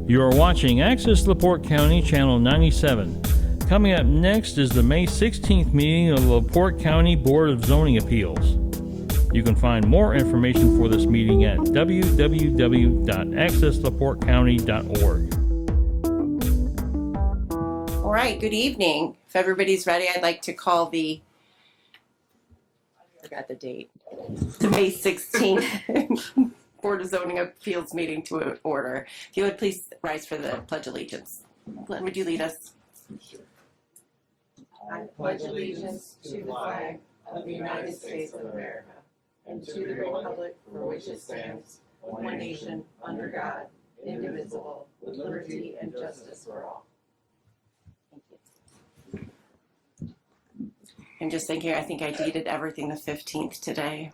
You are watching Access LaPorte County, Channel 97. Coming up next is the May 16th meeting of the LaPorte County Board of Zoning Appeals. You can find more information for this meeting at www.accesslaportecounty.org. All right, good evening. If everybody's ready, I'd like to call I forgot the date, the May 16th Board of Zoning Appeals meeting to order. If you would please rise for the Pledge of Allegiance. Glenn, would you lead us? I pledge allegiance to the flag of the United States of America and to the republic for which it stands, one nation, under God, indivisible, with liberty and justice for all. Thank you. I'm just thinking, I think I dated everything the 15th today.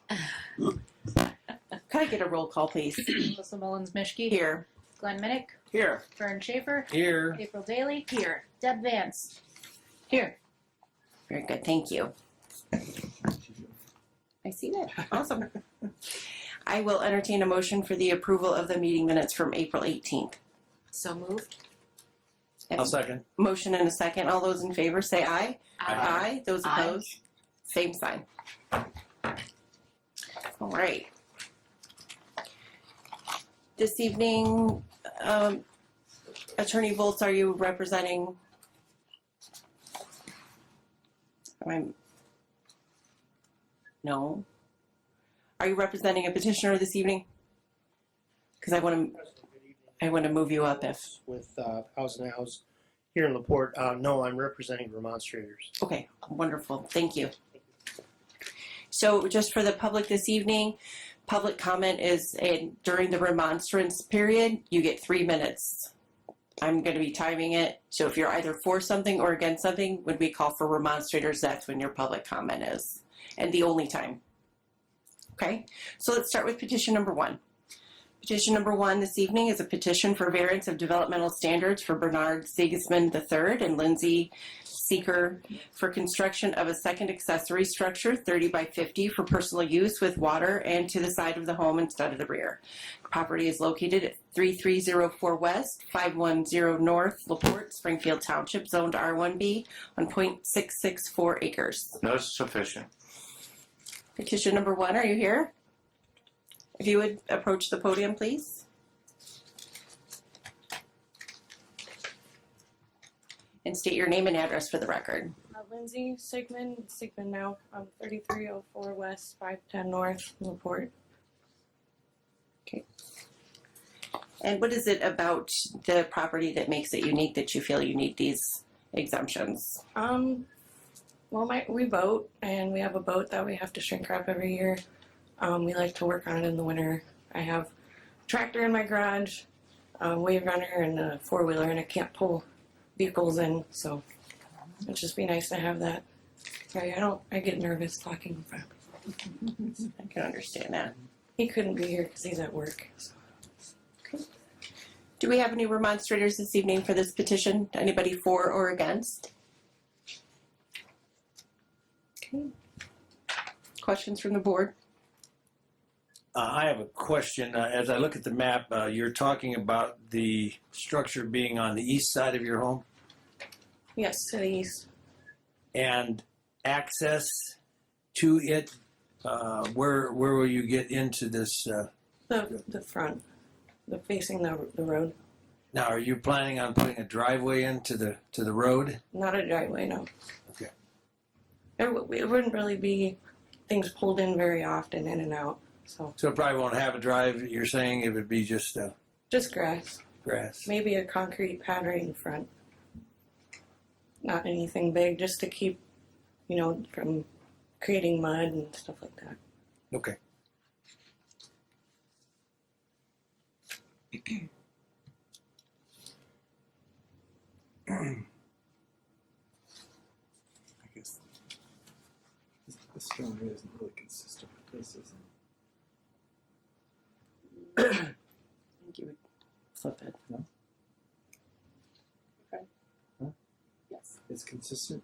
Can I get a roll call, please? Melissa Mullins-Mischke. Here. Glenn Minnick. Here. Vern Schaefer. Here. April Daly. Here. Deb Vance. Here. Very good, thank you. I see that. Awesome. I will entertain a motion for the approval of the meeting minutes from April 18th. So moved. I'll second. Motion and a second. All those in favor say aye. Aye. Those opposed? Same sign. All right. This evening, Attorney Volz, are you representing? No. Are you representing a petitioner this evening? Because I want to move you up if. With House and House here in LaPorte. No, I'm representing remonstrators. Okay, wonderful. Thank you. So just for the public this evening, public comment is during the remonstrance period, you get 3 minutes. I'm going to be timing it. So if you're either for something or against something, when we call for remonstrators, that's when your public comment is. And the only time. Okay, so let's start with petition number 1. Petition number 1 this evening is a petition for variance of developmental standards for Bernard Sigismund III and Lindsay Seeker for construction of a second accessory structure, 30 by 50, for personal use with water and to the side of the home instead of the rear. Property is located at 3304 West, 510 North, LaPorte, Springfield Township, zoned R1B on .664 acres. That's sufficient. Petition number 1, are you here? If you would approach the podium, please. And state your name and address for the record. Lindsay Sigmund now, 3304 West, 510 North, LaPorte. Okay. And what is it about the property that makes it unique that you feel you need these exemptions? Well, we boat, and we have a boat that we have to shrink wrap every year. We like to work on it in the winter. I have a tractor in my garage, a wave runner, and a four-wheeler, and I can't pull vehicles in, so it'd just be nice to have that. Sorry, I get nervous talking in front. I can understand that. He couldn't be here because he's at work. So. Okay. Do we have any remonstrators this evening for this petition? Anybody for or against? Okay. Questions from the board? I have a question. As I look at the map, you're talking about the structure being on the east side of your home Yes, to the east. and access to it. Where will you get into this? The front, facing the road. Now, are you planning on putting a driveway into the road? Not a driveway, no. Okay. It wouldn't really be things pulled in very often, in and out. So So it probably won't have a drive. You're saying it would be just grass. grass. Maybe a concrete pad right in front. Not anything big, just to keep, from creating mud and stuff like that. Okay. I guess this drawing isn't really consistent with this, is I think you would flip it. No? Okay. Huh? Yes. it? It's consistent?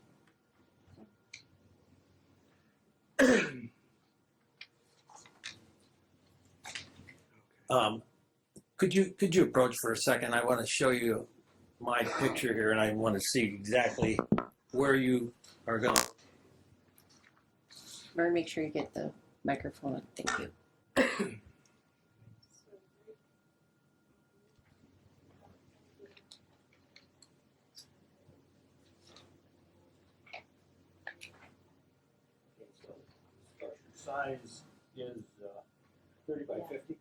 Could you approach for a second? I want to show you my picture here, and I want to see exactly where you are going. Mary, make sure you get the microphone. Thank you. Size is 30 by 50.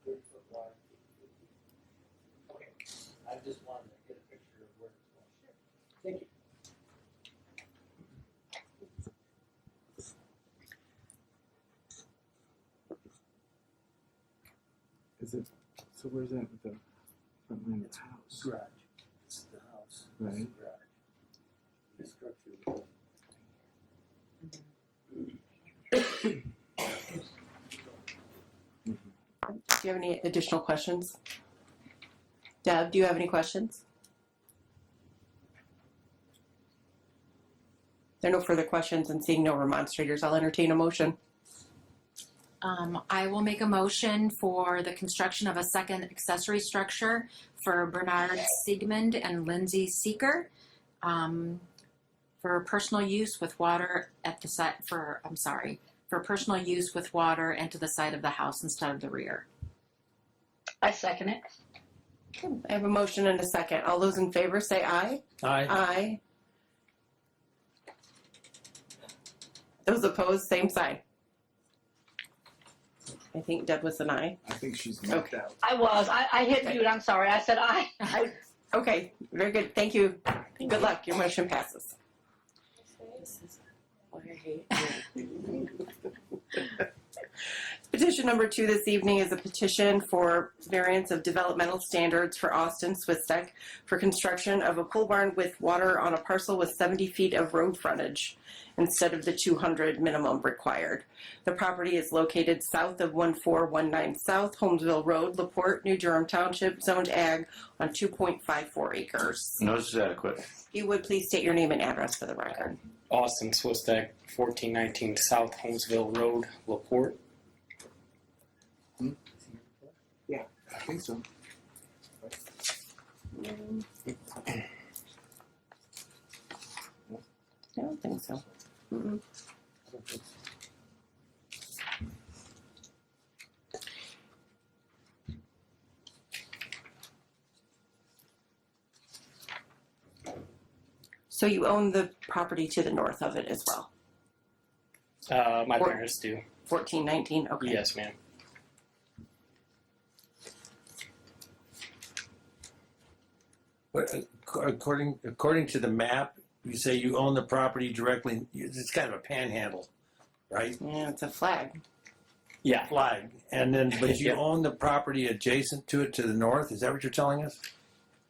30 foot wide. Okay. I just wanted to get a picture of where it's going. Thank you. Is it? So where's that with the front line of the house? Garage. This is the house. Right. This is the garage. This structure. Do you have any additional questions? Deb, do you have any questions? There are no further questions, and seeing no remonstrators, I'll entertain a motion. I will make a motion for the construction of a second accessory structure for Bernard Siegmund and Lindsay Seeker, for personal use with water at the side, for personal use with water and to the side of the house instead of the rear. I second it. I have a motion and a second. All those in favor say aye. Aye. Aye. Those opposed, same sign. I think Deb was an aye. I think she's knocked out. I was. I hit mute. I'm sorry. I said I. Okay, very good. Thank you. Good luck. Your motion passes. Petition number 2 this evening is a petition for variance of developmental standards for Austin Swistek for construction of a pole barn with water on a parcel with 70 feet of road frontage instead of the 200 minimum required. The property is located south of 1419 South Holmesville Road, LaPorte, New Durham Township, zoned ag on 2.54 acres. Notice is adequate. If you would please state your name and address for the record. Austin Swistek, 1419 South Holmesville Road, LaPorte. Yeah, I think so. I don't think so. Mm-mm. So you own the property to the north of it as well? My Or- parents do. 1419, okay. Yes, ma'am. But according to the map, you say you own the property directly. It's kind of a panhandle, right? Yeah, it's a flag. Yeah. Flag, and then but you Yep. own the property adjacent to it to the north. Is that what you're telling us?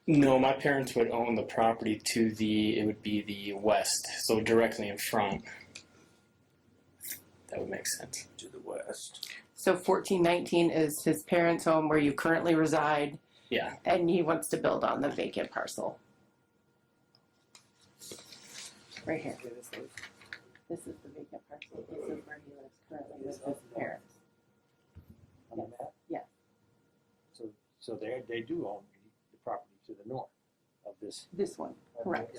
No, my parents would own the property to it would be the west, so directly in front. That would make sense. To the west. So 1419 is his parents' home where you currently reside, Yeah. and he wants to build on the vacant parcel. Right here. This is the vacant parcel. This is where he lives currently with his parents. On the map? Yes. So they do own the property to the north of this. This one, correct.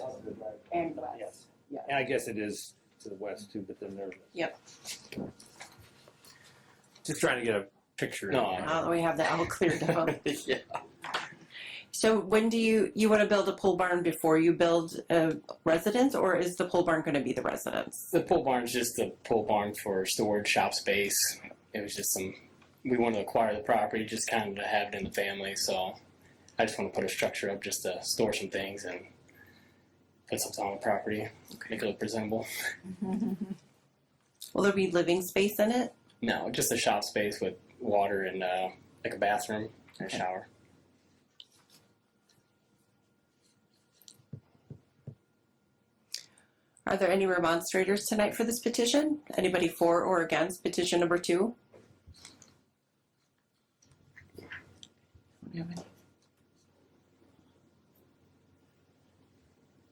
And west. Yes. Yeah. And I guess it is to the west too, but then there's. Yep. Just trying to get a picture. No, We have that all cleared up. yeah. So when do you want to build a pole barn before you build a residence, or is the pole barn going to be the residence? The pole barn's just a pole barn for storage, shop space. It was just we wanted to acquire the property just kind of to have it in the family, so I just want to put a structure up just to store some things and put something on the property, make it look presentable. Will there be living space in it? No, just a shop space with water and like a bathroom and a shower. Are there any remonstrators tonight for this petition? Anybody for or against petition number 2?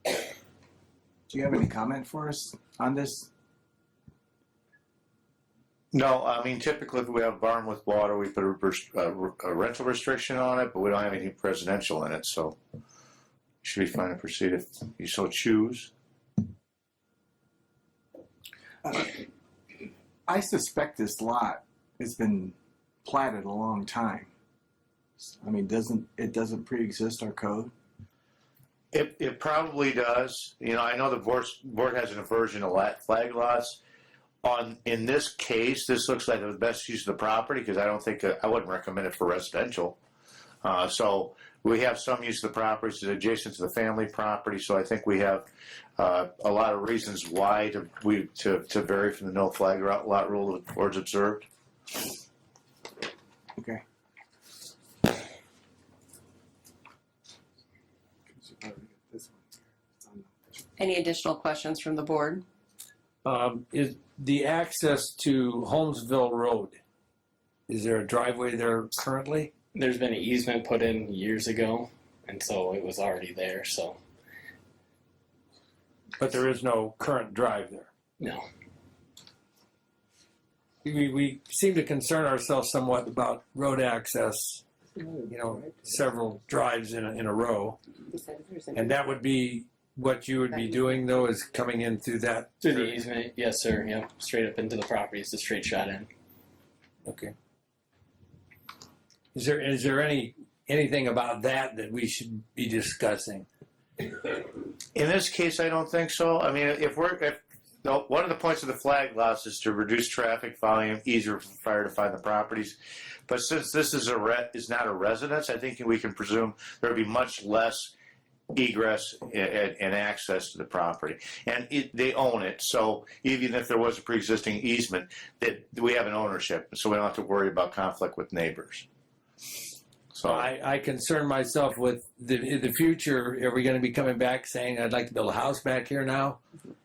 Do you have any comment for us on this? No, I mean, typically if we have a barn with water, we put a rental restriction on it, but we don't have anything residential in it, so you should be fine to proceed if you so choose. I suspect this lot has been platted a long time. I mean, it doesn't pre-exist our code? It probably does. You know, I know the board has an aversion to flag lots. In this case, this looks like the best use of the property because I wouldn't recommend it for residential. So we have some use of the property. It's adjacent to the family property, so I think we have a lot of reasons why to vary from the no flag lot rule that the board's observed. Okay. Any additional questions from the board? Is the access to Holmesville Road, is there a driveway there currently? There's been an easement put in years ago, and so it was already there. So But there is no current drive there. no. We seem to concern ourselves somewhat about road access, several drives in a row. And that would be what you would be doing, though, is coming in through that? Through the easement, yes, sir. Yep, straight up into the property. It's a straight shot in. Okay. Is there anything about that we should be discussing? In this case, I don't think so. I mean, one of the points of the flag lots is to reduce traffic volume, easier for fire to find the properties. But since this is not a residence, I think we can presume there would be much less egress and access to the property. And they own it, so even if there was a pre-existing easement, that we have an ownership, so we don't have to worry about conflict with neighbors. So I concern myself with the future. Are we going to be coming back saying, I'd like to build a house back here now?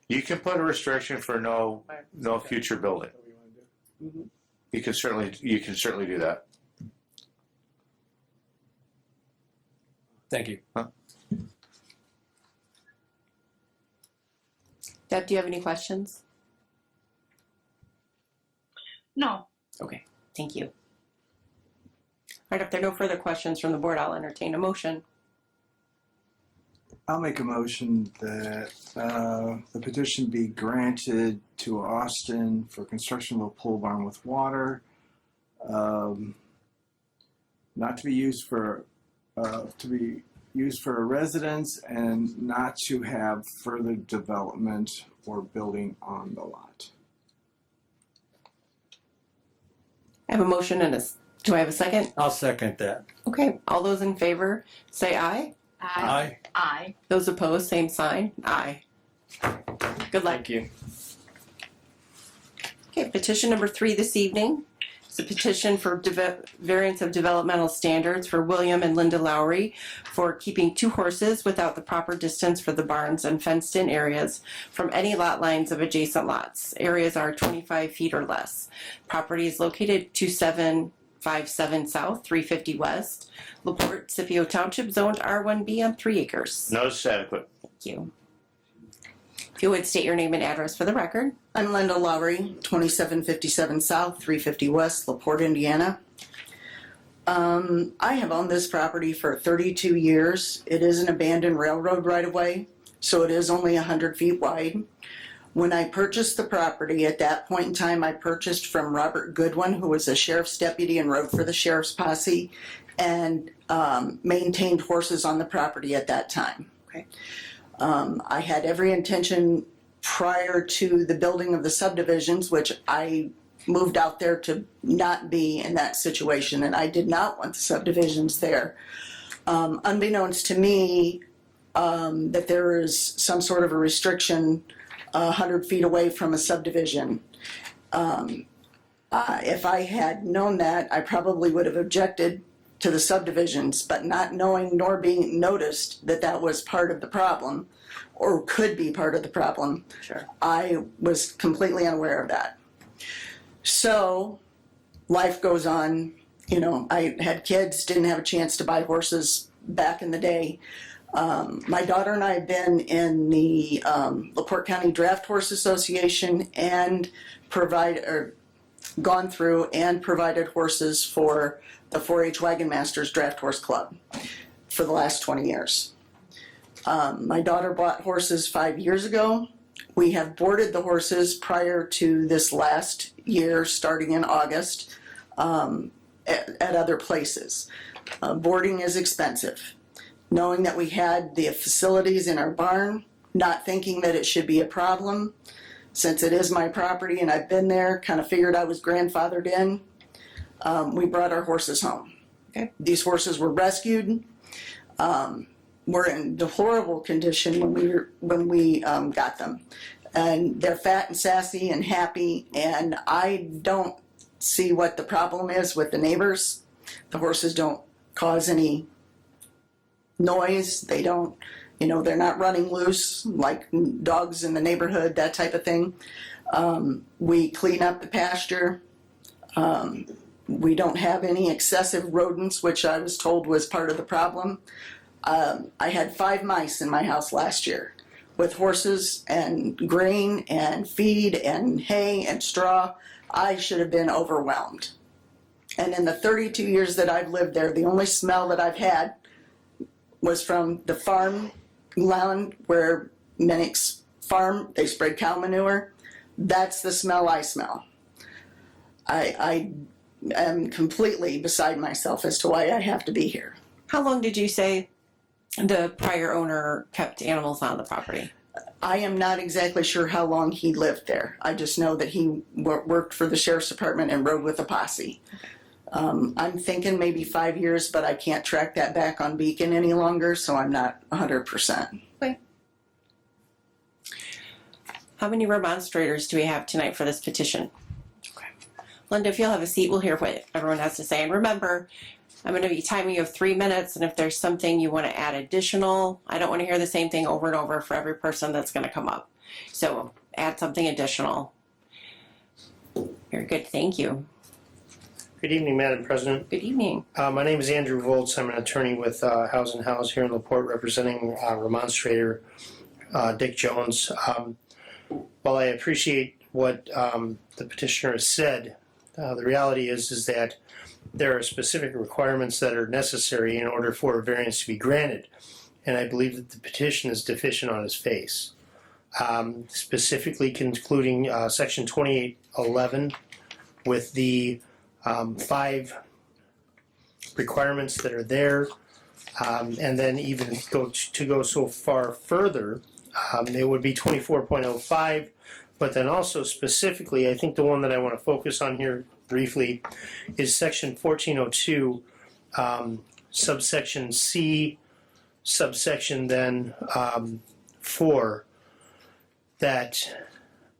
you can put a restriction for no future building. You can certainly do that. Thank you. Deb, do you have any questions? No. Okay, thank you. All right, if there are no further questions from the board, I'll entertain a motion. I'll make a motion that the petition be granted to Austin for construction of a pole barn with water, not to be used for a residence, and not to have further development or building on the lot. I have a motion and do I have a second? I'll second that. Okay, all those in favor say aye. Aye. Aye. Those opposed, same sign. Aye. Good luck. Thank you. Okay, petition number 3 this evening. It's a petition for variance of developmental standards for William and Linda Lowry for keeping 2 horses without the proper distance for the barns and fenced-in areas from any lot lines of adjacent lots. Areas are 25 feet or less. Property is located 2757 South, 350 West, LaPorte, Scipio Township, zoned R1B on 3 acres. Notice adequate. Thank you. If you would state your name and address for the record. I'm Linda Lowry, 2757 South, 350 West, LaPorte, Indiana. I have owned this property for 32 years. It is an abandoned railroad right-of-way, so it is only 100 feet wide. When I purchased the property, at that point in time, I purchased from Robert Goodwin, who was a sheriff's deputy and rode for the sheriff's posse, and maintained horses on the property at that time. Okay. I had every intention prior to the building of the subdivisions, which I moved out there to not be in that situation, and I did not want the subdivisions there. Unbeknownst to me, that there is some sort of a restriction 100 feet away from a subdivision. If I had known that, I probably would have objected to the subdivisions, but not knowing nor being noticed that that was part of the problem or could be part of the problem, Sure. I was completely unaware of that. So life goes on. You know, I had kids, didn't have a chance to buy horses back in the day. My daughter and I have been in the LaPorte County Draft Horse Association and gone through and provided horses for the 4-H Wagon Masters Draft Horse Club for the last 20 years. My daughter bought horses 5 years ago. We have boarded the horses prior to this last year, starting in August, at other places. Boarding is expensive. Knowing that we had the facilities in our barn, not thinking that it should be a problem, since it is my property and I've been there, kind of figured I was grandfathered in, we brought our horses home. Okay. These horses were rescued. Were in deplorable condition when we got them, and they're fat and sassy and happy. And I don't see what the problem is with the neighbors. The horses don't cause any noise. They don't, they're not running loose like dogs in the neighborhood, that type of thing. We clean up the pasture. We don't have any excessive rodents, which I was told was part of the problem. I had 5 mice in my house last year with horses and grain and feed and hay and straw. I should have been overwhelmed. And in the 32 years that I've lived there, the only smell that I've had was from the farm land where Minnick's farm, they spread cow manure. That's the smell I smell. I am completely beside myself as to why I have to be here. How long did you say the prior owner kept animals on the property? I am not exactly sure how long he lived there. I just know that he worked for the sheriff's department and rode with a posse. I'm thinking maybe 5 years, but I can't track that back on Beacon any longer, so I'm not 100%. Okay. How many remonstrators do we have tonight for this petition? Okay. Linda, if you'll have a seat, we'll hear what everyone has to say. And remember, I'm going to be timing you of 3 minutes, and if there's something you want to add additional, I don't want to hear the same thing over and over for every person that's going to come up. So add something additional. Very good. Thank you. Good evening, Madam President. Good evening. My name is Andrew Volz. I'm an attorney with House & House here in LaPorte, representing remonstrator Dick Jones. While I appreciate what the petitioner has said, the reality is that there are specific requirements that are necessary in order for a variance to be granted, and I believe that the petition is deficient on its face. Specifically concluding Section 2811 with the 5 requirements that are there, and then even go so far further, it would be 24.05, but then also specifically, I think the one that I want to focus on here briefly is Section 1402, subsection C, subsection then 4, that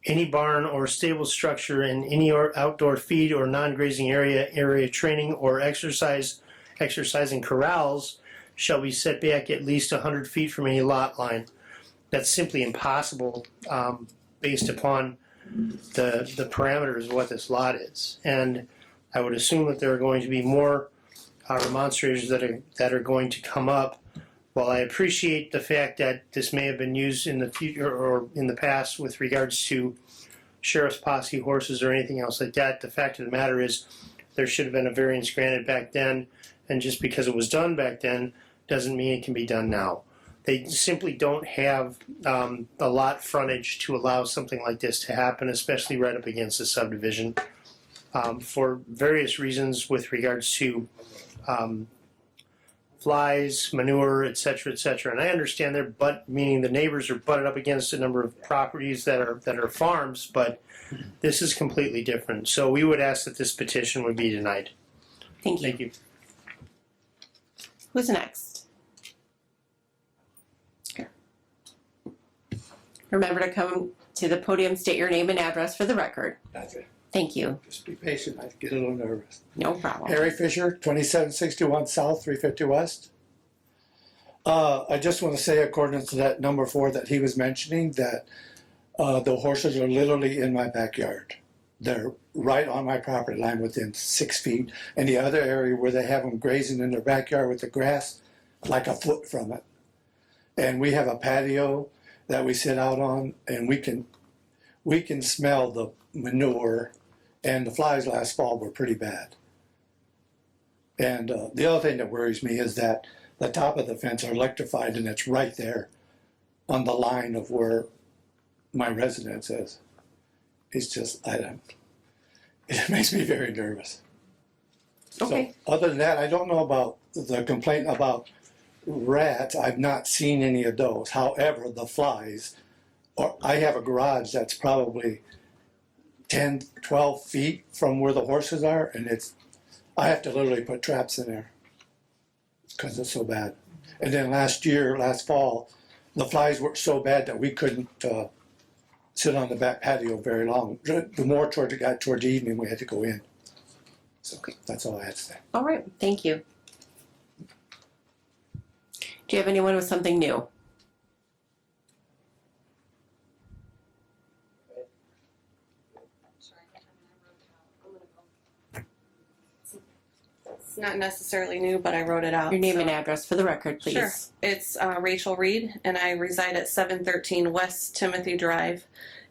any barn or stable structure in any outdoor feed or non-grazing area training or exercising corrals shall be set back at least 100 feet from any lot line. That's simply impossible based upon the parameters of what this lot is. And I would assume that there are going to be more remonstrators that are going to come up. While I appreciate the fact that this may have been used in the future or in the past with regards to sheriff's posse horses or anything else like that, the fact of the matter is there should have been a variance granted back then, and just because it was done back then doesn't mean it can be done now. They simply don't have a lot frontage to allow something like this to happen, especially right up against a subdivision, for various reasons with regards to flies, manure, etc., etc. And I understand meaning the neighbors are butted up against a number of properties that are farms, but this is completely different. So we would ask that this petition would be denied. Thank you. Thank you. Who's next? Remember to come to the podium, state your name and address for the record. Gotcha. Thank you. Just be patient. I get a little nervous. No problem. Harry Fisher, 2761 South, 350 West. I just want to say, according to that number 4 that he was mentioning, that the horses are literally in my backyard. They're right on my property line within 6 feet. And the other area where they have them grazing in their backyard with the grass, like a foot from it. And we have a patio that we sit out on, and we can smell the manure And the flies last fall were pretty bad. And the other thing that worries me is that the top of the fence are electrified, and it's right there on the line of where my residence is. It's just, it makes me very nervous. Okay. So, other than that, I don't know about the complaint about rats. I've not seen any of those. However, the flies, I have a garage that's probably 10, 12 feet from where the horses are, and I have to literally put traps in there because it's so bad. And then last fall, the flies were so bad that we couldn't sit on the back patio very long. The more towards it got toward the evening, we had to go in. So that's all I had to say. All right, thank you. Do you have anyone with something new? It's not necessarily new, but I wrote it out. Your name so- and address for the record, please. Sure. It's Rachel Reed, and I reside at 713 West Timothy Drive,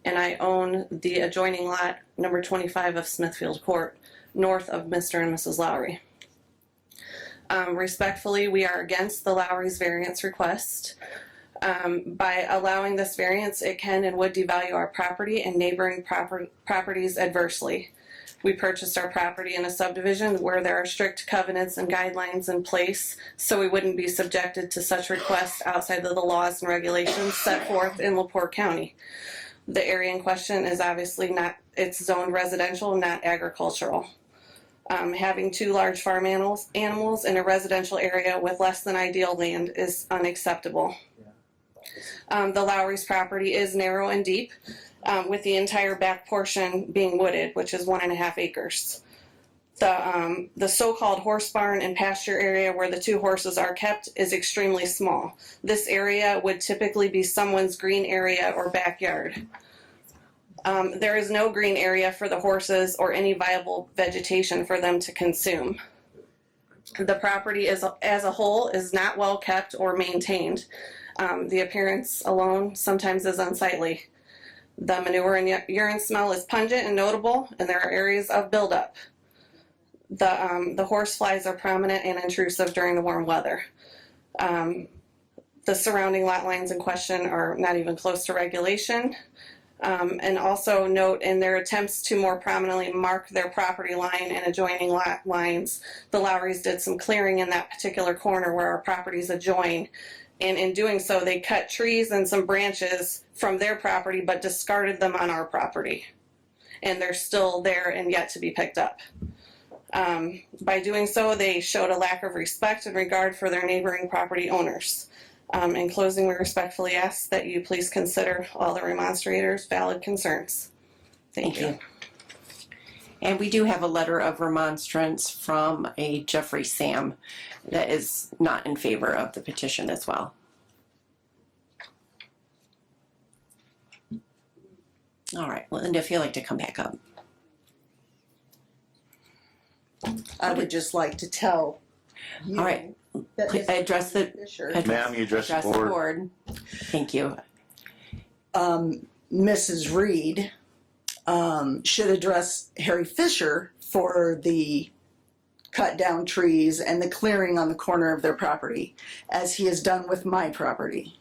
and I own the adjoining lot, number 25 of Smithfield Court, north of Mr. and Mrs. Lowry. Respectfully, we are against the Lowry's variance request. By allowing this variance, it can and would devalue our property and neighboring properties adversely. We purchased our property in a subdivision where there are strict covenants and guidelines in place, so we wouldn't be subjected to such requests outside of the laws and regulations set forth in LaPorte County. The area in question is obviously it's zoned residential, not agricultural. Having two large farm animals in a residential area with less than ideal land is unacceptable. The Lowry's property is narrow and deep, with the entire back portion being wooded, which is 1.5 acres. The so-called horse barn and pasture area where the two horses are kept is extremely small. This area would typically be someone's green area or backyard. There is no green area for the horses or any viable vegetation for them to consume. The property as a whole is not well kept or maintained. The appearance alone sometimes is unsightly. The manure and urine smell is pungent and notable, and there are areas of buildup. The horse flies are prominent and intrusive during the warm weather. The surrounding lot lines in question are not even close to regulation. And also note, in their attempts to more prominently mark their property line and adjoining lot lines, the Lowrys did some clearing in that particular corner where our properties adjoin. And in doing so, they cut trees and some branches from their property, but discarded them on our property. And they're still there and yet to be picked up. By doing so, they showed a lack of respect and regard for their neighboring property owners. In closing, we respectfully ask that you please consider all the remonstrators' valid concerns. Thank you. And we do have a letter of remonstrance from a Jeffrey Sam that is not in favor of the petition as well. All right, Linda, if you'd like to come back up. I would just like to tell you All right, that please Mr. address the Fisher, Ma'am, you address the board. Thank you. Mrs. Reed should address Harry Fisher for the cut down trees and the clearing on the corner of their property, as he has done with my property.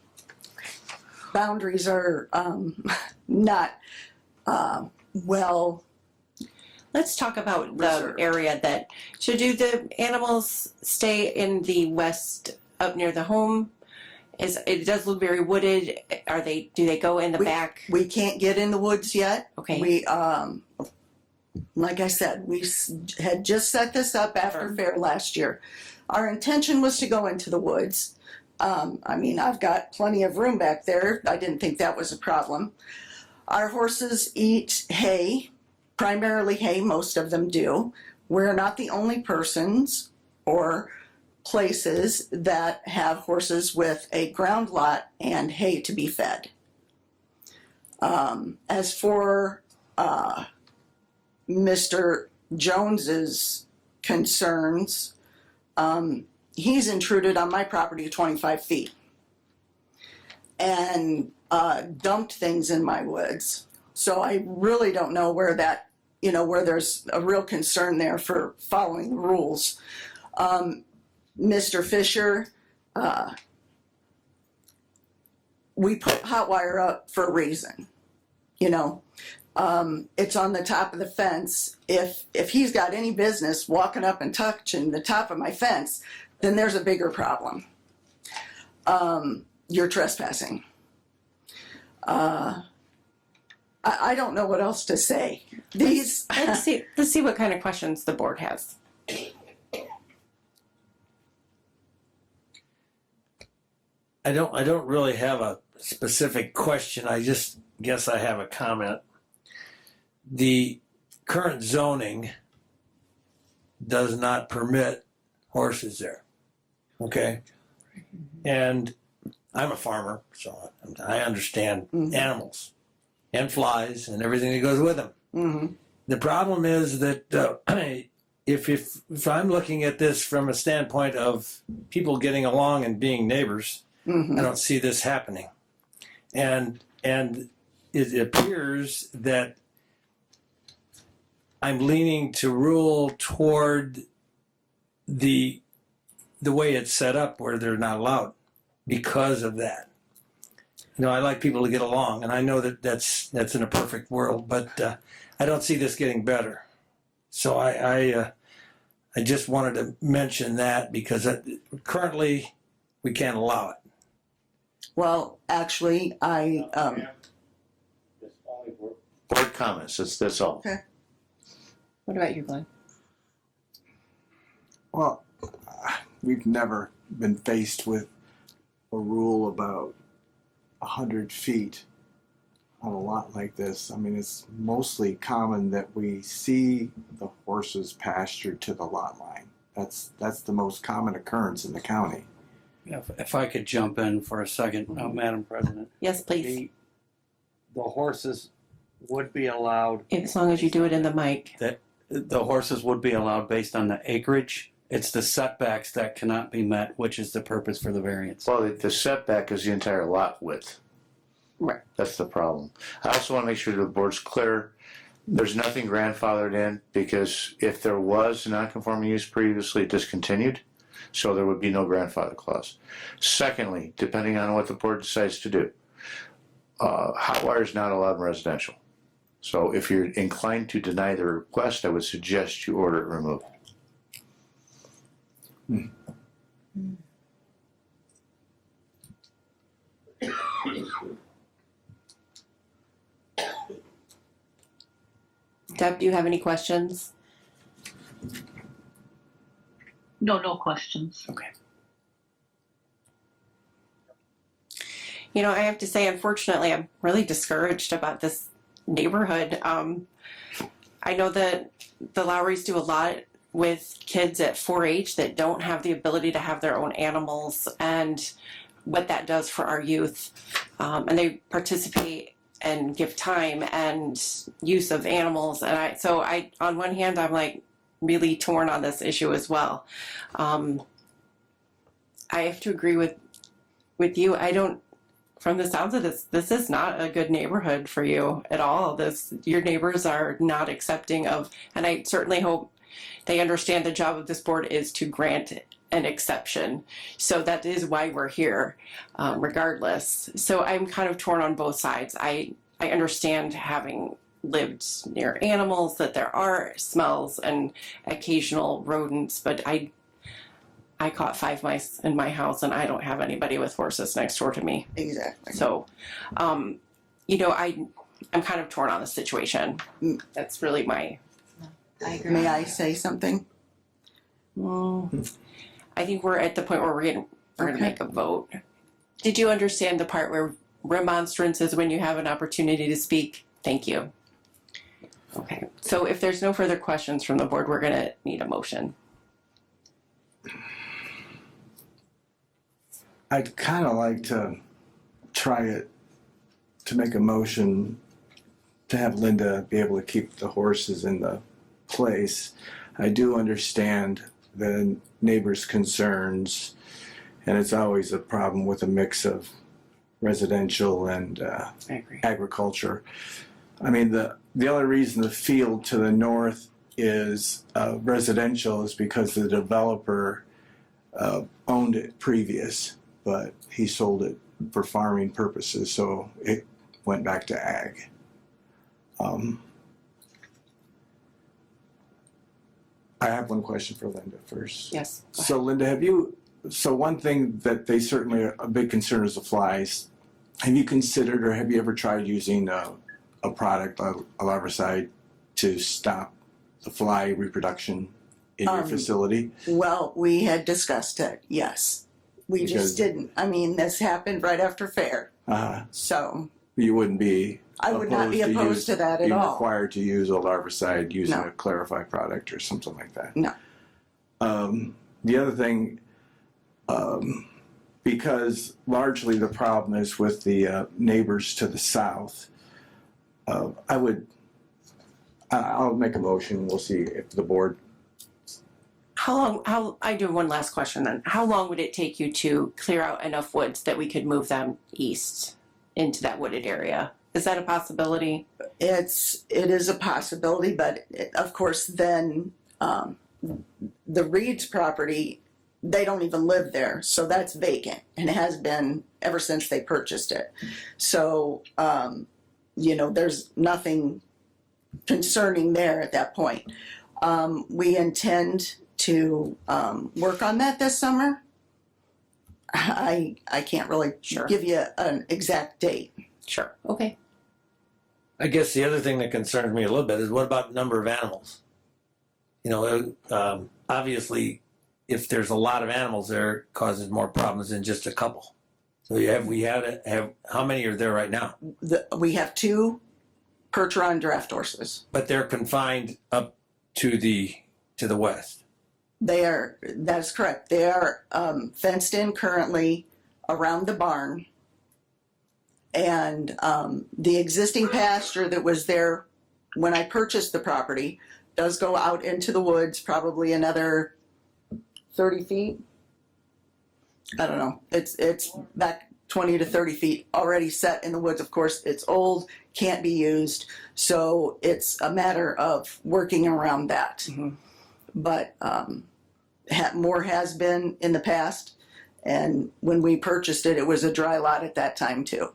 Boundaries are not well. Let's talk about the Reserved. area that, so do the animals stay in the west up near the home? It does look very wooded. Do they go in the back? We can't get in the woods yet. Okay. We, like I said, we had just set this up after fair last year. Our intention was to go into the woods. I mean, I've got plenty of room back there. I didn't think that was a problem. Our horses eat hay, primarily hay, most of them do. We're not the only persons or places that have horses with a ground lot and hay to be fed. As for Mr. Jones's concerns, he's intruded on my property 25 feet and dumped things in my woods. So I really don't know where that where there's a real concern there for following the rules. Mr. Fisher, we put hot wire up for a reason, it's on the top of the fence. If he's got any business walking up and touching the top of my fence, then there's a bigger problem. You're trespassing. I don't know what else to say. These. Let's see what kind of questions the board has. I don't really have a specific question. I just guess I have a comment. The current zoning does not permit horses there. Okay? And I'm a farmer, so I understand animals and flies and everything that goes with them. Mm-hmm. The problem is that if I'm looking at this from a standpoint of people getting along and being neighbors, I don't see this happening. And it appears that I'm leaning to rule toward the way it's set up where they're not allowed because of that. I like people to get along, and I know that that's in a perfect world, but I don't see this getting better. So I just wanted to mention that because currently we can't allow it. Well, actually, Board comments, that's all. Okay. What about you, Glenn? Well, we've never been faced with a rule about 100 feet on a lot like this. I mean, it's mostly common that we see the horses pastured to the lot line. That's the most common occurrence in the county. If I could jump in for a second, Madam President. Yes, please. The horses would be allowed. As long as you do it in the mic. The horses would be allowed based on the acreage. It's the setbacks that cannot be met, which is the purpose for the variance. Well, the setback is the entire lot width. Right. That's the problem. I also want to make sure the board's clear. There's nothing grandfathered in because if there was a non-conforming use previously discontinued, so there would be no grandfather clause. Secondly, depending on what the board decides to do, hot wire is not allowed in residential. So if you're inclined to deny the request, I would suggest you order it removed. Deb, do you have any questions? No questions. Okay. I have to say, unfortunately, I'm really discouraged about this neighborhood. I know that the Lowrys do a lot with kids at 4-H that don't have the ability to have their own animals and what that does for our youth. And they participate and give time and use of animals. And I on one hand, I'm like really torn on this issue as well. I have to agree with you. From the sounds of this is not a good neighborhood for you at all. Your neighbors are not accepting of, and I certainly hope they understand the job of this board is to grant an exception. So that is why we're here, regardless. So I'm kind of torn on both sides. I understand having lived near animals that there are smells and occasional rodents, but I caught 5 mice in my house and I don't have anybody with horses next door to me. Exactly. So, I'm kind of torn on the situation. That's really my. I agree. May I say something? I think we're at the point where we're going to make a vote. Did you understand the part where remonstrance is when you have an opportunity to speak? Thank you. Okay. So if there's no further questions from the board, we're going to need a motion. I'd kind of like to try it to make a motion to have Linda be able to keep the horses in the place. I do understand the neighbors' concerns, and it's always a problem with a mix of residential and agriculture. I mean, the only reason the field to the north is residential is because the developer owned it previous, but he sold it for farming purposes, so it went back to ag. I have one question for Linda first. Yes. go So Linda, so one thing that they certainly are a big concern is the flies. Have you considered or have you ever tried using a product, a larvicide, to stop the fly reproduction in your facility? Well, we had discussed it, yes. We Because- just didn't. I mean, this happened right after fair. So You wouldn't be I would not be opposed to that at being all. required to use a larvicide using No. a Clarify product or something like that. No. The other thing, because largely the problem is with the neighbors to the south, I'll make a motion. We'll see if the board. I do one last question then. How long would it take you to clear out enough woods that we could move them east into that wooded area? Is that a possibility? it is a possibility, but of course then the Reed's property, they don't even live there, so that's vacant and has been ever since they purchased it. So there's nothing concerning there at that point. We intend to work on that this summer. I can't really give you an exact date. Sure. Okay. I guess the other thing that concerns me a little bit is what about number of animals? Obviously, if there's a lot of animals there, it causes more problems than just a couple. So how many are there right now? We have 2 Percheron draft horses. But they're confined up to the west. That's correct. They are fenced in currently around the barn. And the existing pasture that was there when I purchased the property does go out into the woods, probably another 30 feet. I don't know. It's back 20 to 30 feet already set in the woods. Of course, it's old, can't be used. So it's a matter of working around that. Mm-hmm. But more has been in the past. And when we purchased it, it was a dry lot at that time too.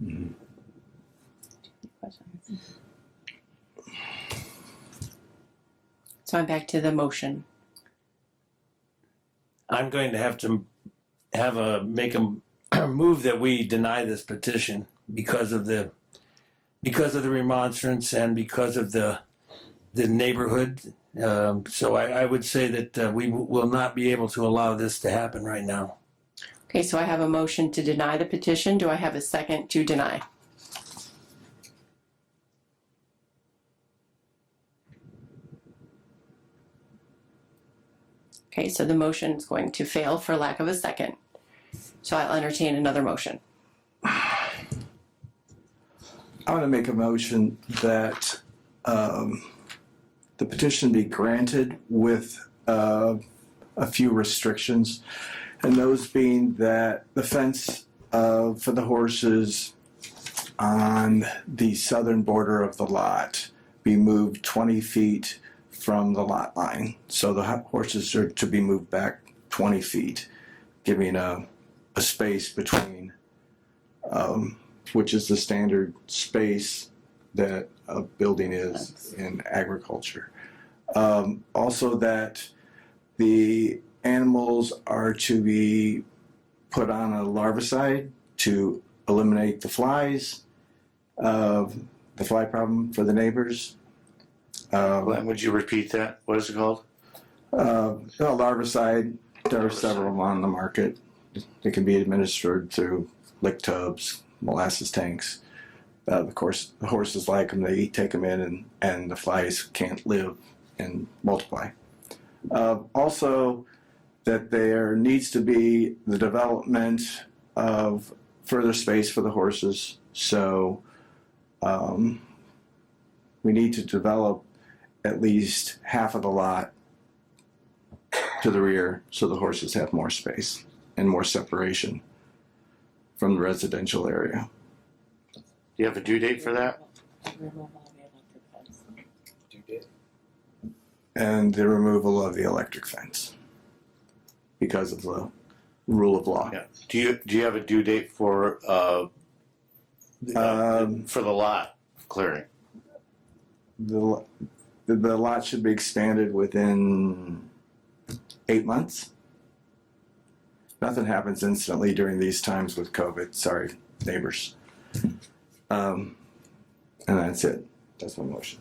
Mm-hmm. So I'm back to the motion. I'm going to have to make a move that we deny this petition because of the remonstrance and because of the neighborhood. So I would say that we will not be able to allow this to happen right now. Okay, so I have a motion to deny the petition. Do I have a second to deny? Okay, so the motion is going to fail for lack of a second. So I'll entertain another motion. I want to make a motion that the petition be granted with a few restrictions, and those being that the fence for the horses on the southern border of the lot be moved 20 feet from the lot line. So the horses are to be moved back 20 feet, giving a space between, which is the standard space that a building is in agriculture. Also that the animals are to be put on a larvicide to eliminate the flies, the fly problem for the neighbors. Glenn, would you repeat that? What is it called? Larvicide, there are several on the market. It can be administered through lick tubs, molasses tanks. Of course, the horses like them. They take them in, and the flies can't live and multiply. Also, that there needs to be the development of further space for the horses. So we need to develop at least half of the lot to the rear so the horses have more space and more separation from the residential area. you have a due date for that? Due date. And the removal of the electric fence because of the rule of law. Yeah. Do you have a due date for the lot clearing? The lot should be expanded within 8 months. Nothing happens instantly during these times with COVID. Sorry, neighbors. And that's it. That's my motion.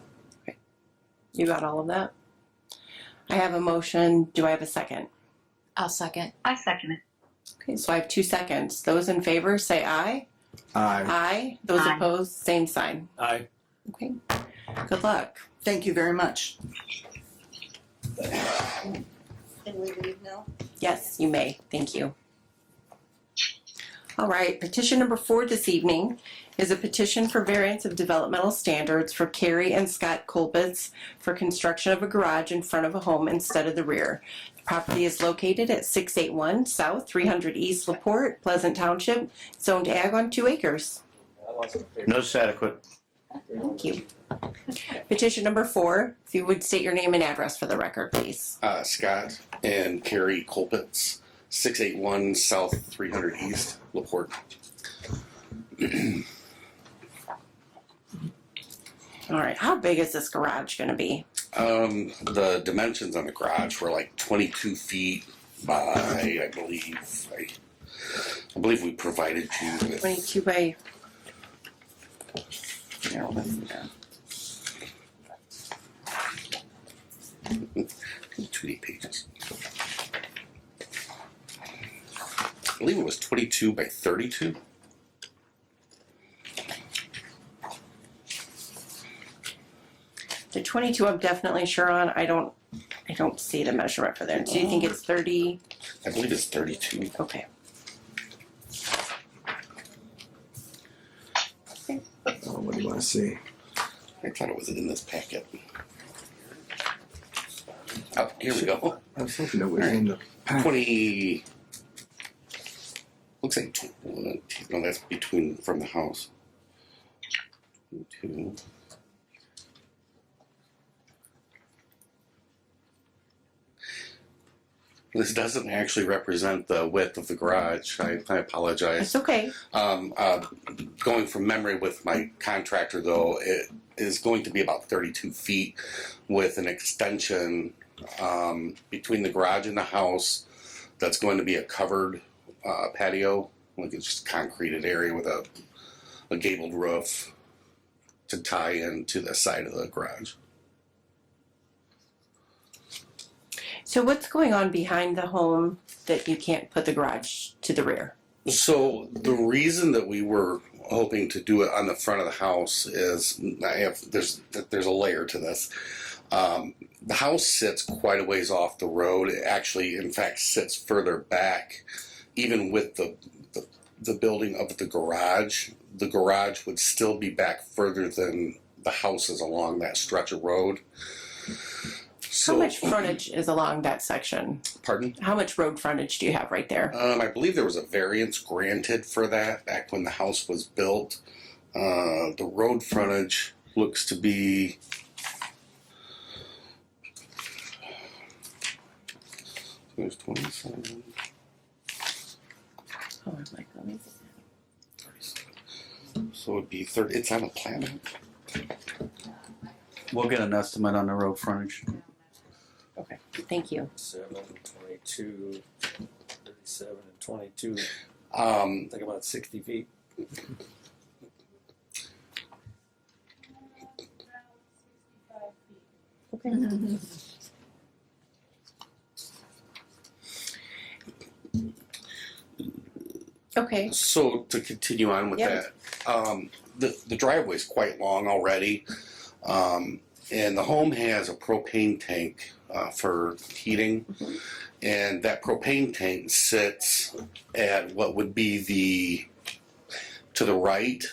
You got all of that? I have a motion. Do I have a second? I'll second. I second it. Okay, so I have 2 seconds. Those in favor say aye. Aye. Aye. Those Aye. opposed, same sign. Aye. Okay. Good luck. Thank you very much. Can we leave now? Yes, you may. Thank you. All right, petition number 4 this evening is a petition for variance of developmental standards for Carrie and Scott Colbitz for construction of a garage in front of a home instead of the rear. The property is located at 681 South 300 East LaPorte, Pleasant Township, zoned ag on 2 acres. Notice adequate. Thank you. Petition number 4, if you would state your name and address for the record, please. Scott and Carrie Colpitz, 681 South 300 East, LaPorte. All right, how big is this garage going to be? The dimensions on the garage were like 22 feet by, I believe we provided you with 22 by... Here, let's see that. 2 pages. I believe it was 22 by 32. The 22 I'm definitely sure on. I don't see the measurement for there. Do you think it's 30? I believe it's 32. Okay. Oh, what do you want to see? I thought it was in this packet. Oh, here we go. I was hoping it was in the pack. 20. Looks like no, that's between from the house. 2. This doesn't actually represent the width of the garage. I apologize. It's okay. Going from memory with my contractor, though, it is going to be about 32 feet with an extension between the garage and the house. That's going to be a covered patio, like it's just a concreted area with a gabled roof to tie into the side of the garage. So what's going on behind the home that you can't put the garage to the rear? So the reason that we were hoping to do it on the front of the house is there's a layer to this. The house sits quite a ways off the road. It actually, in fact, sits further back. Even with the building of the garage would still be back further than the houses along that stretch of road. So, How much frontage is along that section? Pardon? How much road frontage do you have right there? I believe there was a variance granted for that back when the house was built. The road frontage looks to be there's 27. Oh, let me see. 37. So it'd be 30. It's on a plan. We'll get an estimate on the road frontage. Okay, thank you. 7, 22, 37, and 22. Um, I think about 60 feet. Okay. So to continue on with Yep. that, the driveway is quite long already, and the home has a propane tank for heating, and that propane tank sits at what would be to the right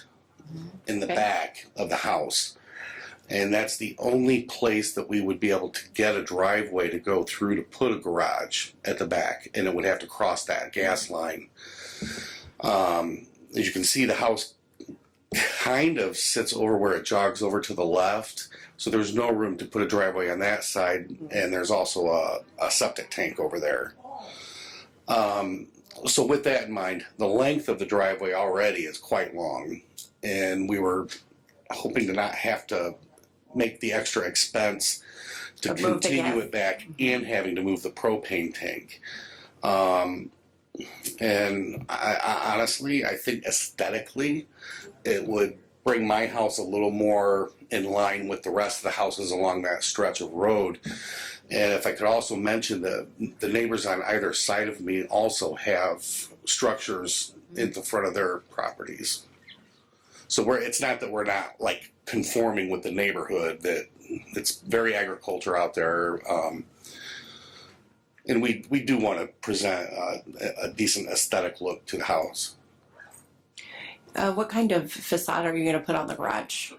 in the Okay. back of the house. And that's the only place that we would be able to get a driveway to go through to put a garage at the back, and it would have to cross that gas line. As you can see, the house kind of sits over where it jogs over to the left. So there's no room to put a driveway on that side, and there's also a septic tank over there. So with that in mind, the length of the driveway already is quite long, and we were hoping to not have to make the extra expense to Move the continue gas. it back and having to move the propane tank. And I honestly, I think aesthetically, it would bring my house a little more in line with the rest of the houses along that stretch of road. And if I could also mention that the neighbors on either side of me also have structures in the front of their properties. So it's not that we're not like conforming with the neighborhood, that it's very agriculture out there. And we do want to present a decent aesthetic look to the house. What kind of facade are you going to put on the garage?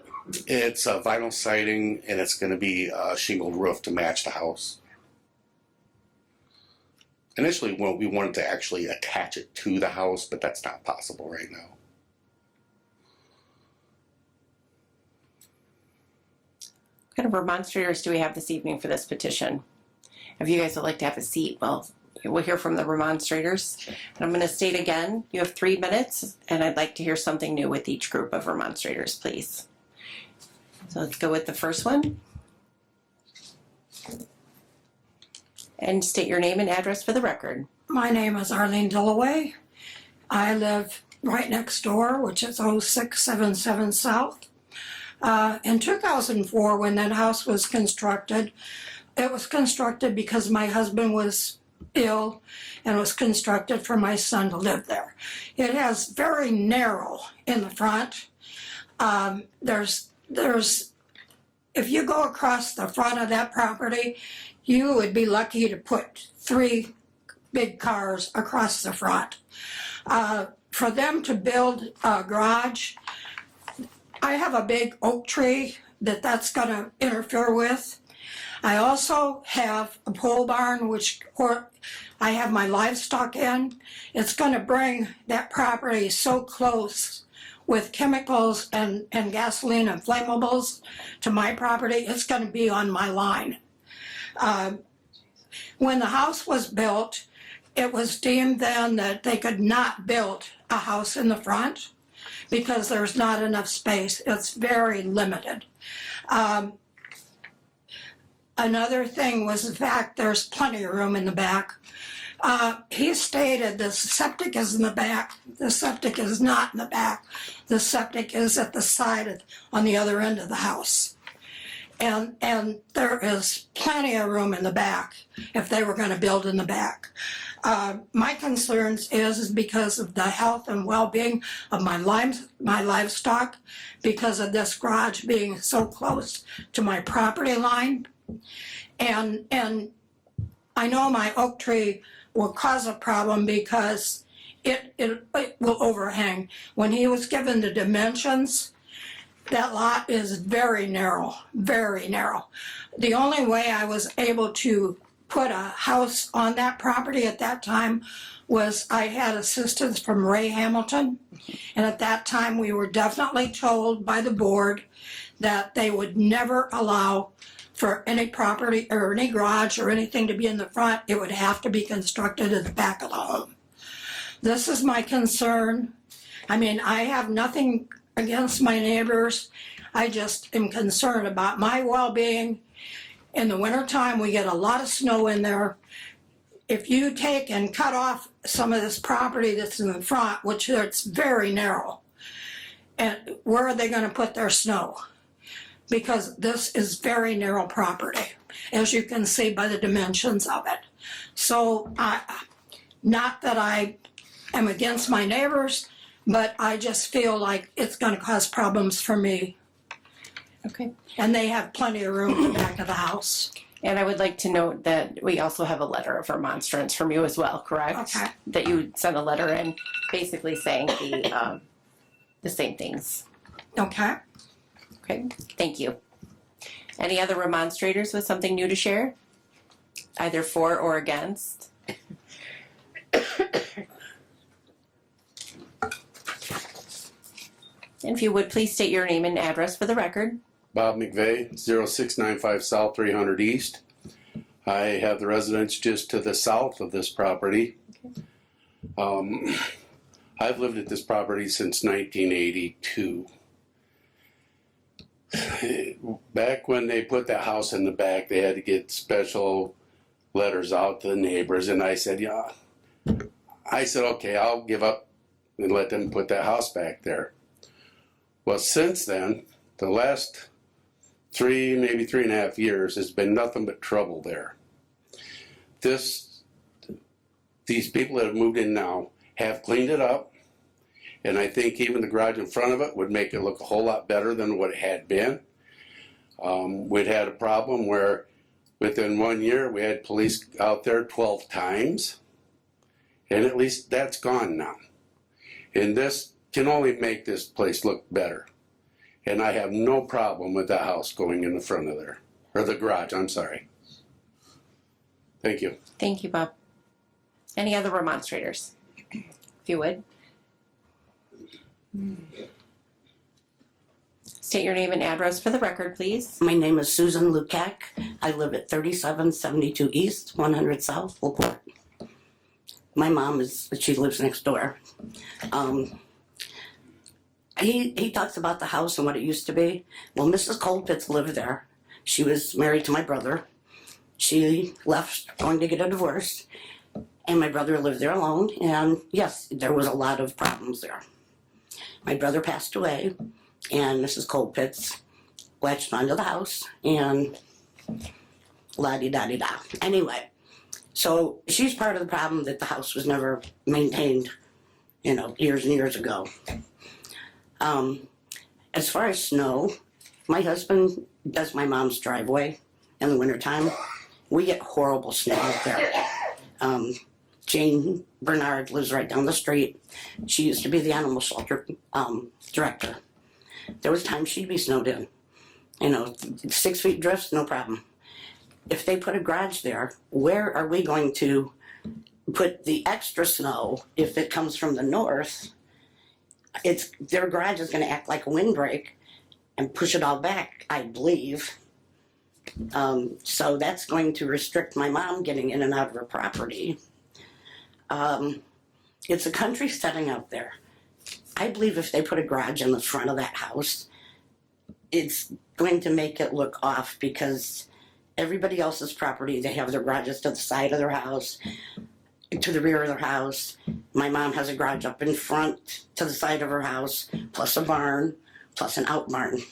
It's vinyl siding, and it's going to be a shingled roof to match the house. Initially, we wanted to actually attach it to the house, but that's not possible right now. What kind of remonstrators do we have this evening for this petition? If you guys would like to have a seat, well, we'll hear from the remonstrators. And I'm going to state again, you have 3 minutes, and I'd like to hear something new with each group of remonstrators, please. So let's go with the first one. And state your name and address for the record. My name is Arlene Dillaway. I live right next door, which is 0677 South. In 2004, when that house was constructed, it was constructed because my husband was ill and was constructed for my son to live there. It has very narrow in the front. There's if you go across the front of that property, you would be lucky to put 3 big cars across the front. For them to build a garage, I have a big oak tree that's going to interfere with. I also have a pole barn, which I have my livestock in. It's going to bring that property so close with chemicals and gasoline and flammables to my property. It's going to be on my line. When the house was built, it was deemed then that they could not build a house in the front because there's not enough space. It's very limited. Another thing was the fact there's plenty of room in the back. He stated the septic is in the back. The septic is not in the back. The septic is at the side on the other end of the house. And there is plenty of room in the back if they were going to build in the back. My concerns is because of the health and well-being of my livestock, because of this garage being so close to my property line. And I know my oak tree will cause a problem because it will overhang. When he was given the dimensions, that lot is very narrow, very narrow. The only way I was able to put a house on that property at that time was I had assistance from Ray Hamilton. And at that time, we were definitely told by the board that they would never allow for any property or any garage or anything to be in the front. It would have to be constructed at the back of the home. This is my concern. I mean, I have nothing against my neighbors. I just am concerned about my well-being. In the wintertime, we get a lot of snow in there. If you take and cut off some of this property that's in the front, which it's very narrow, and where are they going to put their snow? Because this is very narrow property, as you can see by the dimensions of it. So, not that I am against my neighbors, but I just feel like it's going to cause problems for me. Okay. And they have plenty of room in the back of the house. And I would like to note that we also have a letter of remonstrance from you as well, correct? Okay. That you sent a letter in basically saying the same things. Okay. Okay, thank you. Any other remonstrators with something new to share? Either for or against? And if you would, please state your name and address for the record. Bob McVeigh, 0695 South 300 East. I have the residence just to the south of this property. I've lived at this property since 1982. Back when they put that house in the back, they had to get special letters out to the neighbors, and I said, okay, I'll give up and let them put that house back there. Well, since then, the last maybe 3.5 years, has been nothing but trouble there. These people that have moved in now have cleaned it up, and I think even the garage in front of it would make it look a whole lot better than what it had been. We'd had a problem where within 1 year we had police out there 12 times, and at least that's gone now. And this can only make this place look better. And I have no problem with the house going in the front of there, or the garage, I'm sorry. Thank you. Thank you, Bob. Any other remonstrators? If you would. State your name and address for the record, please. My name is Susan Lukac. I live at 3772 East, 100 South, LaPorte. My mom she lives next door. He talks about the house and what it used to be. Well, Mrs. Coldpitz lived there. She was married to my brother. She left going to get a divorce, and my brother lived there alone, and yes, there was a lot of problems there. My brother passed away, and Mrs. Coldpitz latched onto the house, and la-di-da-di-da. Anyway, so she's part of the problem that the house was never maintained, years and years ago. As far as snow, my husband does my mom's driveway in the wintertime. We get horrible snow out there. Jane Bernard lives right down the street. She used to be the animal shelter director. There was times she'd be snowed in. 6 feet drifts, no problem. If they put a garage there, where are we going to put the extra snow if it comes from the north? Their garage is going to act like a windbreak and push it all back, I believe. So that's going to restrict my mom getting in and out of her property. It's a country setting out there. I believe if they put a garage in the front of that house, it's going to make it look off because everybody else's property, they have their garages to the side of their house, to the rear of their house. My mom has a garage up in front to the side of her house, plus a barn, plus an out barn.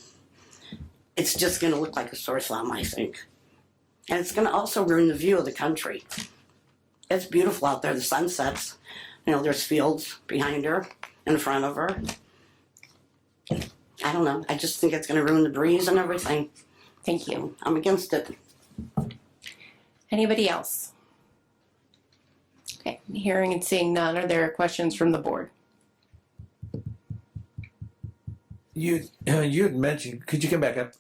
It's just going to look like a sore thumb, I think. And it's going to also ruin the view of the country. It's beautiful out there, the sun sets. There's fields behind her, in front of her. I don't know, I just think it's going to ruin the breeze and everything. Thank you. I'm against it. Anybody else? Okay, hearing and seeing none, are there questions from the board? You had mentioned, could you come back up?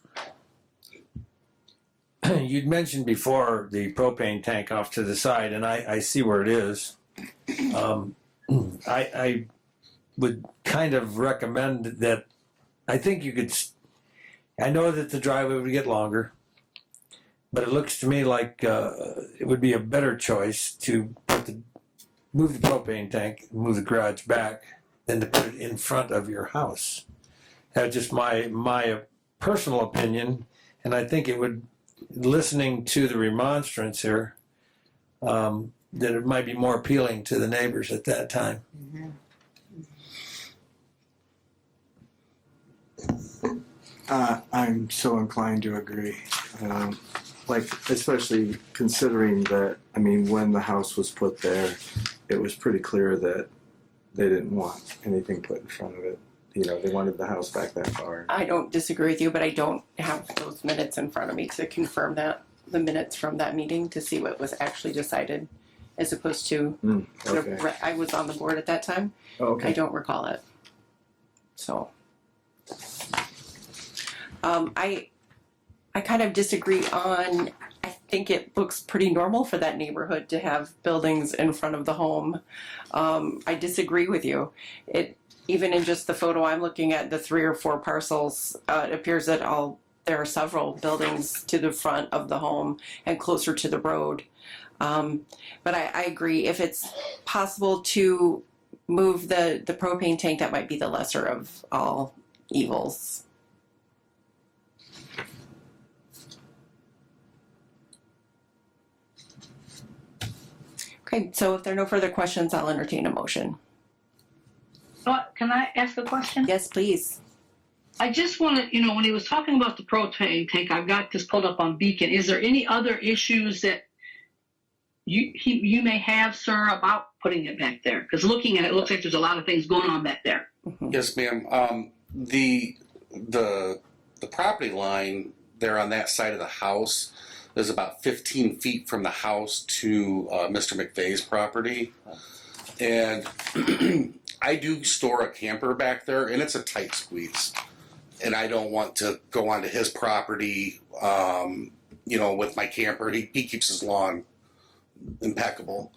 You'd mentioned before the propane tank off to the side, and I see where it is. I would kind of recommend that. I think you could. I know that the driveway would get longer, but it looks to me like it would be a better choice to move the propane tank, move the garage back, than to put it in front of your house. That's just my personal opinion, and I think it would. Listening to the remonstrance here, that it might be more appealing to the neighbors at that time. I'm so inclined to agree. Especially considering that, when the house was put there, it was pretty clear that they didn't want anything put in front of it. They wanted the house back that far. I don't disagree with you, but I don't have those minutes in front of me to confirm the minutes from that meeting to see what was actually decided, as opposed to, I was on the board at that time. Okay. I don't recall it. So, I kind of disagree on, I think it looks pretty normal for that neighborhood to have buildings in front of the home. I disagree with you. even in just the photo I'm looking at, the 3 or 4 parcels, it appears that there are several buildings to the front of the home and closer to the road. But I agree, if it's possible to move the propane tank, that might be the lesser of all evils. Okay, so if there are no further questions, I'll entertain a motion. Can I ask a question? Yes, please. I just wanted, when he was talking about the propane tank, I've got this pulled up on Beacon. Is there any other issues that you may have, sir, about putting it back there? Because looking at it, looks like there's a lot of things going on back there. Yes, ma'am. The property line there on that side of the house is about 15 feet from the house to Mr. McVeigh's property. And I do store a camper back there, and it's a tight squeeze. And I don't want to go onto his property, with my camper. He keeps his lawn impeccable.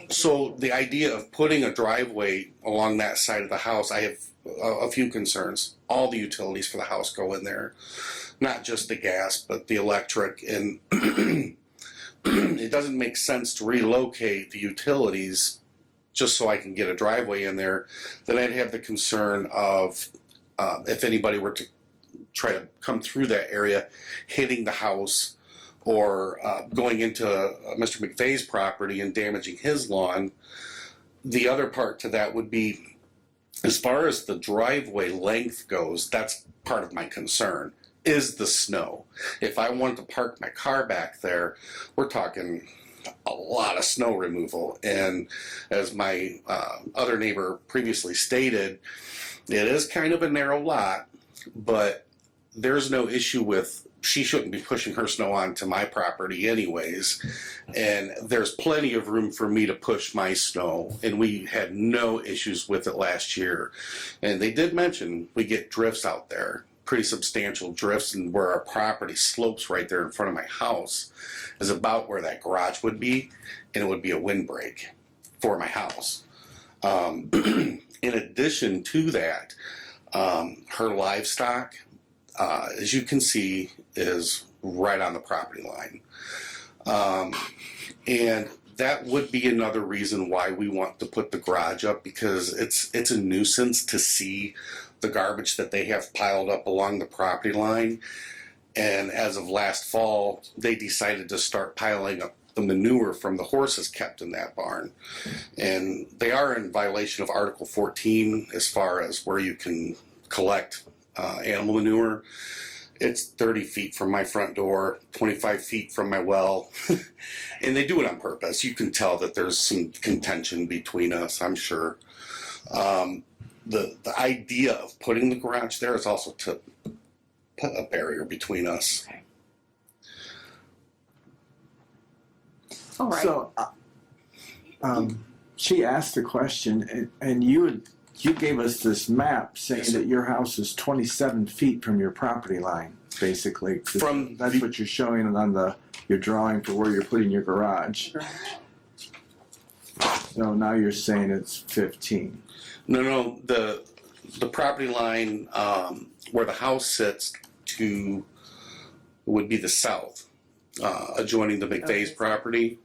So the idea of putting a driveway along that side of the house, I have a few concerns. All the utilities for the house go in there, not just the gas, but the electric. And it doesn't make sense to relocate the utilities just so I can get a driveway in there. Then I'd have the concern of if anybody were to try to come through that area, hitting the house or going into Mr. McVeigh's property and damaging his lawn. The other part to that would be, as far as the driveway length goes, that's part of my concern, is the snow. If I wanted to park my car back there, we're talking a lot of snow removal. And as my other neighbor previously stated, it is kind of a narrow lot, but there's no issue with, she shouldn't be pushing her snow onto my property anyways. And there's plenty of room for me to push my snow. And we had no issues with it last year. And they did mention we get drifts out there, pretty substantial drifts, and where our property slopes right there in front of my house is about where that garage would be. And it would be a windbreak for my house. In addition to that, her livestock, as you can see, is right on the property line. And that would be another reason why we want to put the garage up, because it's a nuisance to see the garbage that they have piled up along the property line. And as of last fall, they decided to start piling up the manure from the horses kept in that barn. And they are in violation of Article 14 as far as where you can collect animal manure. It's 30 feet from my front door, 25 feet from my well. And they do it on purpose. You can tell that there's some contention between us, I'm sure. The idea of putting the garage there is also to put a barrier between us. Okay. All right. So, she asked the question, and you gave us this map saying that your house is 27 feet from your property line, basically. That's what you're showing on your drawing for where you're putting your garage. So now you're saying it's 15. No, the property line where the house sits to would be the south, adjoining the McVeigh's property.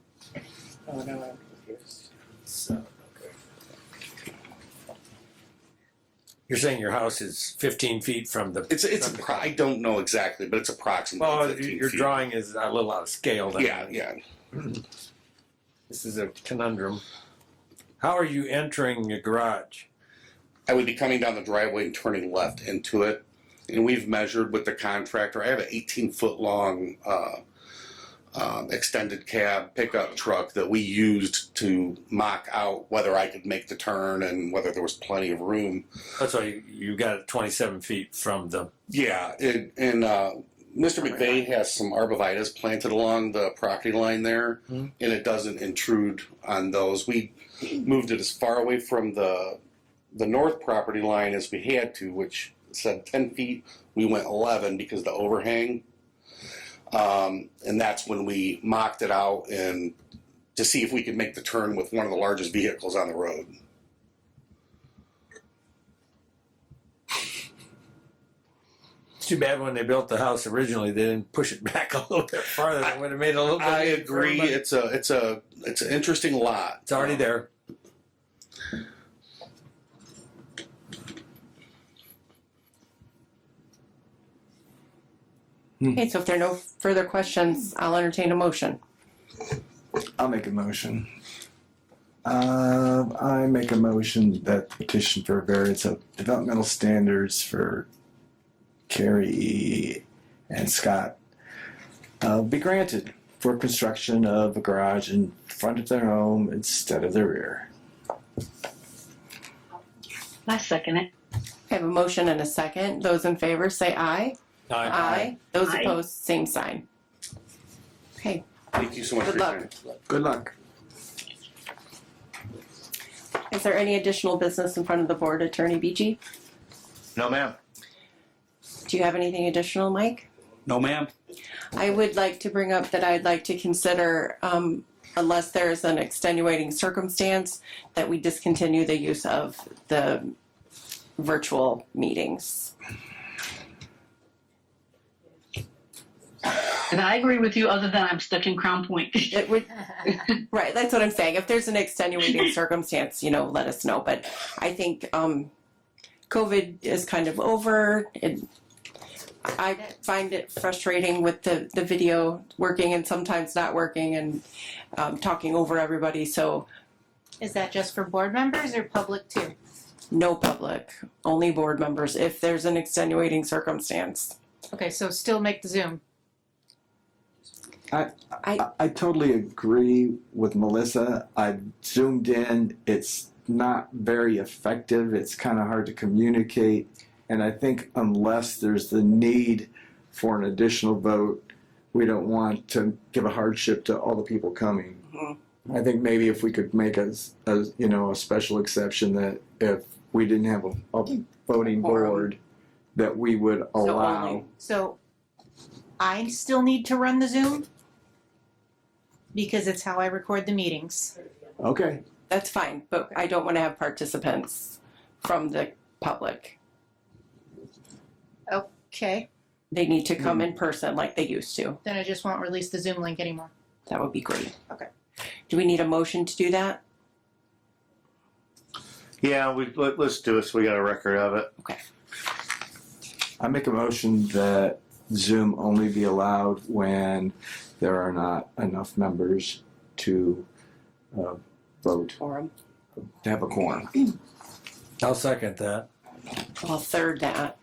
Oh, no, I'm confused. So, you're saying your house is 15 feet from the... I don't know exactly, but it's approximately 15 your feet. drawing is a little out of scale. Then. Yeah. This is a conundrum. How are you entering your garage? I would be coming down the driveway and turning left into it. And we've measured with the contractor. I have an 18-foot long extended cab pickup truck that we used to mock out whether I could make the turn and whether there was plenty of room. That's why you got it 27 feet from the... Yeah, and Mr. McVeigh has some arborvitae planted along the property line there, and it doesn't intrude on those. We moved it as far away from the north property line as we had to, which said 10 feet. We went 11 because of the overhang. And that's when we mocked it out and to see if we could make the turn with one of the largest vehicles on the road. too bad when they built the house originally they didn't push it back a little bit farther. That would have made it a little bit. I easier for agree. everybody. It's an interesting lot. It's already there. Okay, so if there are no further questions, I'll entertain a motion. I'll make a motion. I make a motion that the petition for variance of developmental standards for Carrie and Scott be granted for construction of a garage in front of their home instead of their rear. I second it. I have a motion and a second. Those in favor say aye. Aye. Those Aye. opposed, same sign. Okay, Thank you so much Good for your luck. time. Good luck. is there any additional business in front of the board, Attorney Beachy? No, ma'am. Do you have anything additional, Mike? No, ma'am. I would like to bring up that I'd like to consider, unless there's an extenuating circumstance, that we discontinue the use of the virtual meetings. And I agree with you, other than I'm stuck in Crown Point. It would, right, that's what I'm saying. If there's an extenuating circumstance, let us know. But I think COVID is kind of over. I find it frustrating with the video working and sometimes not working and talking over everybody. So Is that just for board members or public too? no public, only board members if there's an extenuating circumstance. Okay, so still make the Zoom. I totally agree with Melissa. I've zoomed in. It's not very effective. It's kind of hard to communicate. And I think unless there's the need for an additional vote, we don't want to give a hardship to all the people coming. I think maybe if we could make a special exception that if we didn't have a voting board, that we would allow. So I still need to run the Zoom because it's how I record the meetings. Okay. That's fine, but I don't want to have participants from the public. Okay, They need to come in person like they used to. then I just won't release the Zoom link anymore. That would be great. Okay. Do we need a motion to do that? Yeah, let's do it so we got a record of it. Okay. I make a motion that Zoom only be allowed when there are not enough members to vote, Quorum. to have a quorum. I'll second that. I'll third that.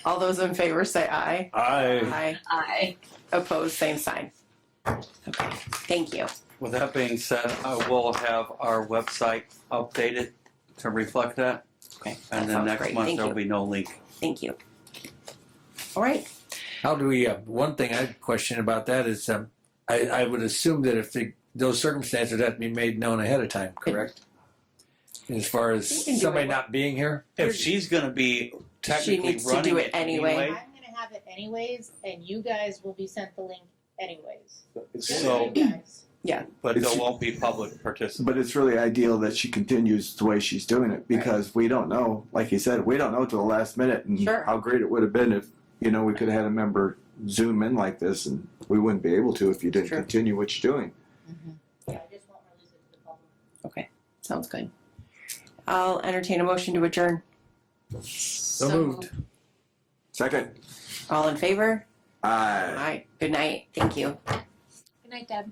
All those in favor say aye. Aye. Aye. Opposed, same sign. Okay, thank you. With that being said, I will have our website updated to reflect that. Okay, And that then sounds next great. month Thank there'll you. be no link. Thank you. All right. How do we? One thing I question about that is, I would assume that if those circumstances have to be made known ahead of time, correct? As far as can do somebody it. not being here. If she's going to be technically needs to running do it anyway. I'm gonna have it anyways, and you guys will be sent the link anyways. So, Yeah. but It's- there won't be public participation. But it's really ideal that she continues the way she's doing it because we don't know, like you said, we don't know till the last minute and Sure. how great it would have been if, we could have had a member Zoom in like this and we wouldn't be able to if you didn't Sure. continue what you're doing. I just won't release it to the public. Okay, sounds good. I'll entertain a motion to adjourn. So moved. Second. All in favor? Aye. Aye. Good night. Thank you. Good night, Deb.